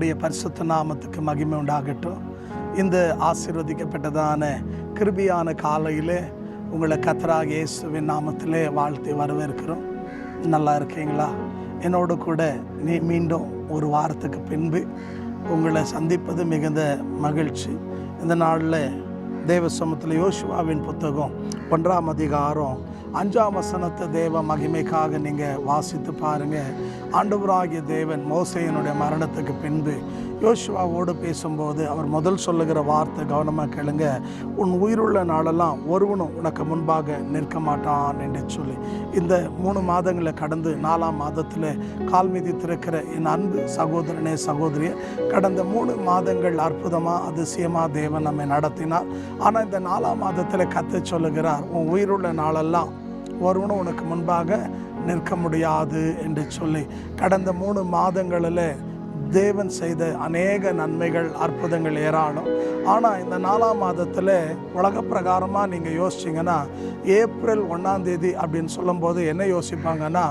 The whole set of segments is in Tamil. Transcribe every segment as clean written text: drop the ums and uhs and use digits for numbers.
கர்த்தருடைய பரிசுத்த நாமத்துக்கு மகிமை உண்டாகட்டும். இந்த ஆசீர்வதிக்கப்பட்டதான கிருபையான காலையிலே உங்களை கர்த்தராகிய இயேசுவின் நாமத்திலே வாழ்த்தி வரவேற்கிறோம். நல்லா இருக்கீங்களா? என்னோடு கூட மீண்டும் ஒரு வாரத்துக்கு பின்பு உங்களை சந்திப்பது மிகுந்த மகிழ்ச்சி. இந்த நாளில் தேவ சமூகத்தில் யோசுவாவின் புத்தகம் 1ஆம் அதிகாரம் 5ஆம் வசனத்தை தேவ மகிமைக்காக நீங்கள் வாசித்து பாருங்கள். ஆண்டவராகிய தேவன் மோசேயினுடைய மரணத்துக்கு பின்பு யோசுவாவோடு பேசும்போது அவர் முதல் சொல்லுகிற வார்த்தை கவனமாக கேளுங்க. உன் உயிருள்ள நாளெல்லாம் ஒருவனும் உனக்கு முன்பாக நிற்க மாட்டான் என்று சொல்லி, இந்த 3 மாதங்களை கடந்து 4ஆம் மாதத்தில் கால் மிதித்திருக்கிற என் அன்பு சகோதரனே சகோதரியே, கடந்த 3 மாதங்கள் அற்புதமாக அதிசயமாக தேவன் நம்மை நடத்தினார். ஆனால் இந்த 4ஆம் மாதத்தில் கத்த சொல்லுகிறார், உன் உயிருள்ள நாளெல்லாம் ஒருவனும் உனக்கு முன்பாக நிற்க முடியாது என்று சொல்லி, கடந்த 3 மாதங்களில் தேவன் செய்த அநேக நன்மைகள் அற்புதங்கள் ஏராளம். ஆனால் இந்த 4ஆம் மாதத்தில் உலக பிரகாரமாக நீங்கள் யோசிச்சிங்கன்னா, ஏப்ரல் 1ஆம் தேதி அப்படின்னு சொல்லும்போது என்ன யோசிப்பாங்கன்னா,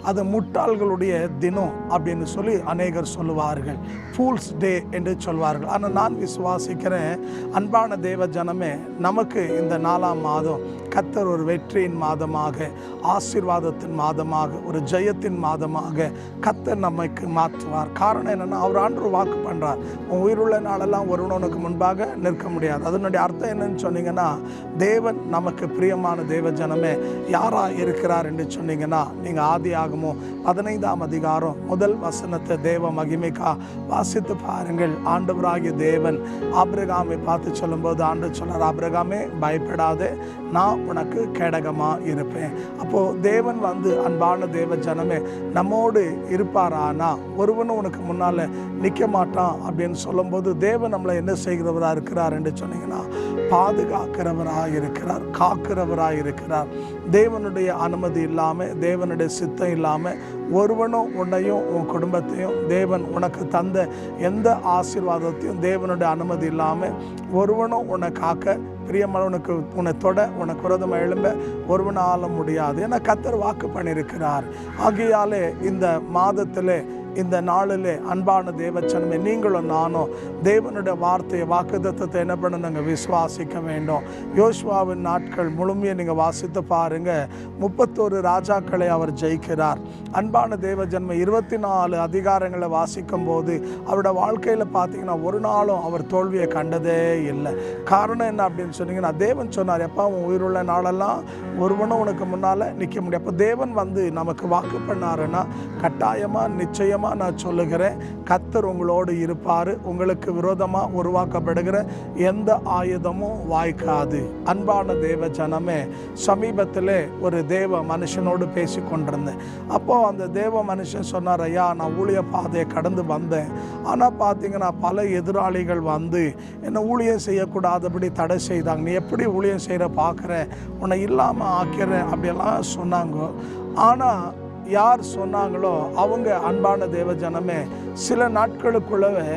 அது முட்டாள்களுடைய தினம் அப்படின்னு சொல்லி அநேகர் சொல்லுவார்கள், ஃபூல்ஸ் டே என்று சொல்வார்கள். ஆனால் நான் விசுவாசிக்கிறேன், அன்பான தேவ ஜனமே, நமக்கு இந்த 4ஆம் மாதம் கர்த்தர் ஒரு வெற்றியின் மாதமாக, ஆசீர்வாதத்தின் மாதமாக, ஒரு ஜெயத்தின் மாதமாக கர்த்தர் நமக்கு மாற்றுவார். காரணம் என்னென்னா, அவர் ஆண்டு வாக்கு பண்ணுறார், உன் உயிருள்ள நாளெல்லாம் ஒருவனுக்கு முன்பாக நிற்க முடியாது. அதனுடைய அர்த்தம் என்னன்னு சொன்னீங்கன்னா, தேவன் நமக்கு பிரியமான தேவ ஜனமே யாராக இருக்கிறார் என்று சொன்னீங்கன்னா, நீங்கள் ஆதியாகமோ 15ஆம் அதிகாரம் 1 வசனத்தை தேவ மகிமைக்கா வாசித்து பாருங்கள். ஆண்டவராகிய தேவன் ஆபிரகாமை பார்த்து சொல்லும்போது ஆண்டவர் சொன்னார், ஆபிரகாமே பயப்படாதே, நான் உனக்கு கேடகமாக இருப்பேன். அப்போது தேவன் வந்து அன்பான தேவ ஜனமே நம்மோடு இருப்பாரானா ஒருவனும் உனக்கு முன்னால் நிற்க மாட்டான் அப்படின்னு சொல்லும்போது, தேவன் நம்மளை என்ன செய்கிறவராக இருக்கிறார் என்று சொன்னீங்கன்னா, பாதுகாக்கிறவராக இருக்கிறார், காக்கிறவராக இருக்கிறார். தேவனுடைய அனுமதி இல்லாமல், தேவனுடைய சித்தம் இல்லாமல் ஒருவனும் உன்னையும் உன் குடும்பத்தையும் தேவன் உனக்கு தந்த எந்த ஆசீர்வாதத்தையும் தேவனுடைய அனுமதி இல்லாமல் ஒருவனும் உன்னை காக்க, பிரியமானவனுக்கு உன்னை தொட, உனக்கு விரோதமாக எழும்ப ஒருவனால முடியாது. ஏன்னா கர்த்தர் வாக்கு பண்ணியிருக்கிறார். ஆகையாலே இந்த மாதத்தில், இந்த நாளில் அன்பான தேவச்சனமே, நீங்களும் நானும் தேவனுடைய வார்த்தையை, வாக்குத்தத்தத்தை என்ன பண்ண நாங்கள் விசுவாசிக்க வேண்டும். யோசுவாவின் நாட்கள் முழுமையை நீங்கள் வாசித்து பாருங்கள். 31 ராஜாக்களை அவர் ஜெயிக்கிறார். அன்பான தேவஜன்மை 24 அதிகாரங்களை வாசிக்கும் போது அவருடைய வாழ்க்கையில் பார்த்தீங்கன்னா ஒரு நாளும் அவர் தோல்வியை கண்டதே இல்லை. காரணம் என்ன அப்படின்னு சொன்னீங்கன்னா, தேவன் சொன்னார், எப்போ உன் உயிருள்ள நாளெல்லாம் ஒருவனும் உனக்கு முன்னால் நிற்க முடியும். அப்போ தேவன் வந்து நமக்கு வாக்கு பண்ணாருன்னா, கட்டாயமாக நிச்சயமாக நான் சொல்லுகிறேன், கர்த்தர் உங்களோடு இருப்பார். உங்களுக்கு விரோதமாக உருவாக்கப்படுகிற எந்த ஆயுதமும் வாய்க்காது. அன்பான தேவ ஜனமே, சமீபத்தில் ஒரு தேவ மனுஷனோடு பேசி கொண்டிருந்தேன். அப்போது அந்த தேவ மனுஷன் சொன்னார், ஐயா, நான் ஊழிய பாதையை கடந்து வந்தேன். ஆனால் பார்த்தீங்கன்னா பல எதிராளிகள் வந்து என்னை ஊழியம் செய்யக்கூடாதபடி தடை செய்தாங்க. நீ எப்படி ஊழியம் செய்கிற பார்க்குற, உன்னை இல்லாமல் ஆக்கிறேன் அப்படியெல்லாம் சொன்னாங்க. ஆனால் யார் சொன்னாங்களோ அவங்க, அன்பான தேவ ஜனமே, சில நாட்களுக்குள்ளவே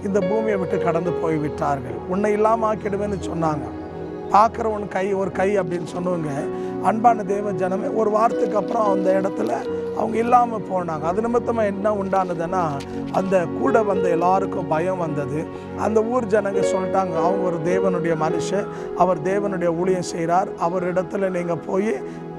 இந்த பூமியை விட்டு கடந்து போய்விட்டார்கள். உன்னை இல்லாமல் ஆக்கிடுவேன்னு சொன்னாங்க. பார்க்குறவன் கை ஒரு கை அப்படின்னு சொன்னவங்க, அன்பான தேவ ஜனமே, ஒரு வாரத்துக்கு அப்புறம் அந்த இடத்துல அவங்க இல்லாமல் போனாங்க. அது நிமித்தமாக என்ன உண்டானதுன்னா, அந்த கூட வந்த எல்லாருக்கும் பயம் வந்தது. அந்த ஊர் ஜனங்க சொல்லிட்டாங்க, அவங்க ஒரு தேவனுடைய மனுஷன், அவர் தேவனுடைய ஊழியம் செய்கிறார், அவரிடத்துல நீங்கள் போய்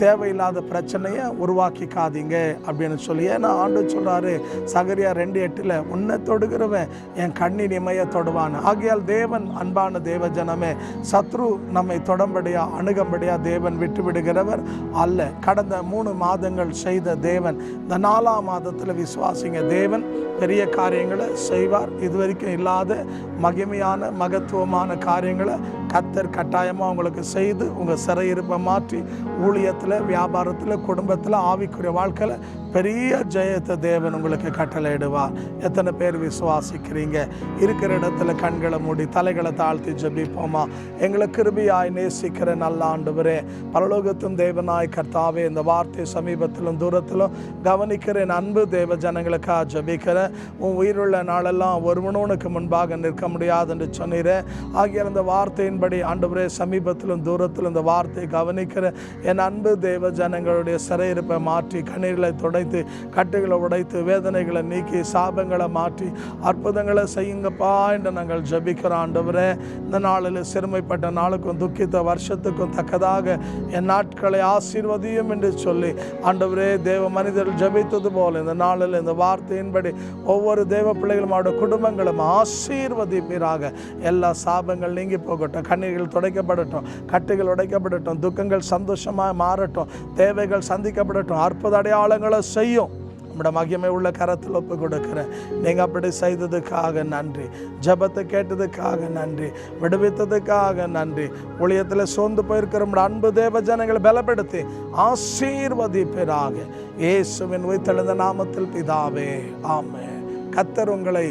தேவையில்லாத பிரச்சனையை உருவாக்கிக்காதீங்க அப்படின்னு சொல்லி. ஏன்னா ஆண்டவர் சொல்கிறாரு சகரியா 2:8, உன்னை தொடுகிறவன் என் கண்ணின் இமையை தொடுவான். ஆகையால் தேவன், அன்பான தேவ ஜனமே, சத்ரு நம்மை தொடம்படியா அணுகம்படியா தேவன் விட்டு விடுகிறவர் அல்ல. கடந்த 3 மாதங்கள் செய்த தேவன் இந்த 4ஆம் மாதத்தில் விசுவாசிங்க, தேவன் பெரிய காரியங்களை செய்வார். இதுவரைக்கும் இல்லாத மகிமையான மகத்துவமான காரியங்களை கர்த்தர் கட்டாயமாக உங்களுக்கு செய்து உங்கள் சிறையிருப்பை மாற்றி ஊழியத்தில், வியாபாரத்தில், குடும்பத்தில், ஆவிக்குரிய வாழ்க்கையில் பெரிய ஜெயத்தை தேவன் உங்களுக்கு கட்டளையிடுவார். எத்தனை பேர் விசுவாசிக்கிறீங்க? இருக்கிற இடத்துல கண்களை மூடி தலைகளை தாழ்த்தி ஜெபிப்போமா? எங்களை கிருபையாய் நேசிக்கிற நல்ல ஆண்டவரே, பரலோகத்தும் தேவனாய் கர்த்தாவே, இந்த வார்த்தை சமீபத்திலும் தூரத்திலும் கவனிக்கிற அன்பு தேவ ஜனங்களுக்காக ஜெபிக்கிறேன். உன் உயிருள்ள நாளெல்லாம் ஒருவனும் உனக்கு முன்பாக நிற்க முடியாது என்று சொன்னீரே. ஆகிய அந்த வார்த்தையின்படி ஆண்டவரே, சமீபத்திலும் தூரத்திலும் இந்த வார்த்தை கவனிக்கிற என் அன்பு தேவ ஜனங்களுடைய சிறையிருப்பை மாற்றி கண்ணீர்களை தொட உடைத்து, கட்டுகளை உடைத்து, வேதனைகளை நீக்கி, சாபங்களை மாற்றி அற்புதங்களை செய்யுங்கப்பா என்று நாங்கள் ஜெபிக்கிறோம். ஆண்டவரே, இந்த நாளில் சிறுமைப்பட்ட நாளுக்கும் துக்கித்த வருஷத்துக்கும் தக்கதாக என் நாட்களை ஆசீர்வதியும் என்று சொல்லி ஆண்டவரே, தேவ மனிதர்கள் ஜெபித்தது போல இந்த நாளில் இந்த வார்த்தையின்படி ஒவ்வொரு தேவ பிள்ளைகளும் அவருடைய குடும்பங்களும் ஆசீர்வதிப்பீராக. எல்லா சாபங்கள் நீங்கி போகட்டும், கண்ணீர்கள் துடைக்கப்படட்டும், கட்டுகள் உடைக்கப்படட்டும், துக்கங்கள் சந்தோஷமாக மாறட்டும், தேவைகள் சந்திக்கப்படட்டும், அற்புத அடையாளங்களை செய்யும். நம்முடைய மகிமை உள்ள கரத்தில் ஒப்பு கொடுக்கிறேன். நீங்கள் அப்படி செய்ததுக்காக நன்றி, ஜெபத்தை கேட்டதுக்காக நன்றி, விடுவித்ததுக்காக நன்றி. ஊழியத்தில் சோர்ந்து போயிருக்கிற நம்முடைய அன்பு தேவ ஜனங்களை பலப்படுத்தி ஆசீர்வதிப்பீராக. இயேசுவின் உயிர்த்தெழுந்த நாமத்தில் பிதாவே, ஆமென். கர்த்தர் உங்களை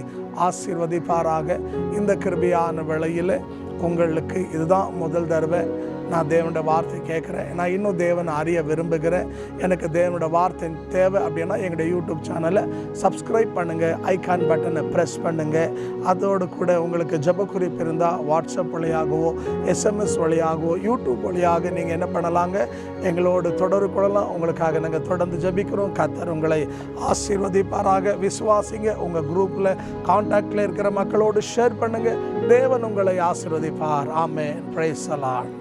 ஆசீர்வதிப்பாராக. இந்த கிருபையான வேளையில் உங்களுக்கு இதுதான் முதல் தடவை நான் தேவனுடைய வார்த்தை கேட்குறேன், நான் இன்னும் தேவனை அறிய விரும்புகிறேன், எனக்கு தேவனுடைய வார்த்தை தேவை அப்படின்னா எங்களுடைய யூடியூப் சேனலை சப்ஸ்கிரைப் பண்ணுங்கள், ஐகான் பட்டனை ப்ரெஸ் பண்ணுங்கள். அதோடு கூட உங்களுக்கு ஜெப குறிப்பு இருந்தால் வாட்ஸ்அப் வழியாகவோ, SMS வழியாகவோ, யூடியூப் வழியாக நீங்கள் என்ன பண்ணலாங்க, எங்களோடு தொடர்பு கொள்ளலாம். உங்களுக்காக நாங்கள் தொடர்ந்து ஜெபிக்கிறோம். கர்த்தர் உங்களை ஆசீர்வதிப்பாராக. விசுவாசிங்க, உங்கள் குரூப்பில் கான்டாக்டில் இருக்கிற மக்களோடு ஷேர் பண்ணுங்கள். தேவன் உங்களை ஆசீர்வதிப்பார். ஆமென். Praise the Lord.